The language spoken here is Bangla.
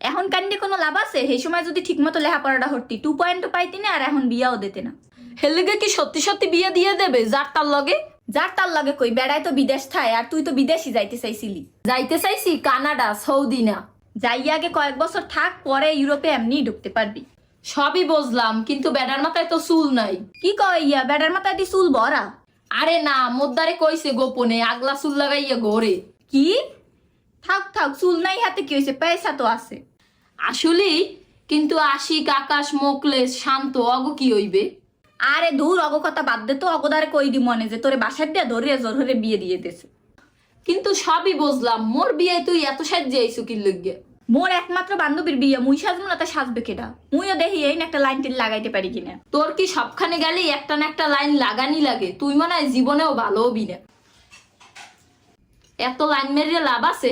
এখন কান্দি কোনো লাভ আছে? সেই সময় যদি ঠিকমতো লেখাপড়াটা হরতি 2 পয়েন্টও পাইতি না, আর এখন বিয়াও দিতে না। হেলিগে কি সত্যি সত্যি বিয়ে দিয়ে দেবে যার তার লগে? যার তার লাগে কই, বেড়ায় তো বিদেশ থায়, আর তুই তো বিদেশই যাইতে চাইছিলি। যাইতে চাইছি কানাডা, সৌদি না। যাই আগে কয়েক বছর থাক, পরে ইউরোপে এমনি ঢুকতে পারবি। সবই বুঝলাম, কিন্তু বেটার মাথায় তো চুল নাই। কি কয় ইয়া, বেড়ার মাথায় দি চুল ভরা? আরে না, মোদ্দারে কইছে গোপনে আগলা চুল লাগাইয়া ঘরে। কি? থাক থাক, চুল নাই হাতে কি হয়েছে, পয়সা তো আছে। আসলেই, কিন্তু আশিক, আকাশ, মোকলেশ, শান্ত অগ কি হইবে? আরে দূর, অগ কথা বাদ দে তো। অগদারে কই দি মনে যে তোরে বাসার দিয়া ধরিয়া জোরে বিয়ে দিয়ে দিয়েছে। কিন্তু সবই বুঝলাম, মোর বিয়ে তুই এত সাহায্যে আইসু কি লইগে? মোর একমাত্র বান্ধবীর বিয়ে, মুই সাজবো না তা সাজবে কেডা? মুইও দেখি এই না একটা লাইন টিন লাগাইতে পারি কিনা। তোর কি সবখানে গেলেই একটা না একটা লাইন লাগানি লাগে? তুই মনে হয় জীবনেও ভালো হবি না। এত লাইন মেরে লাভ আছে?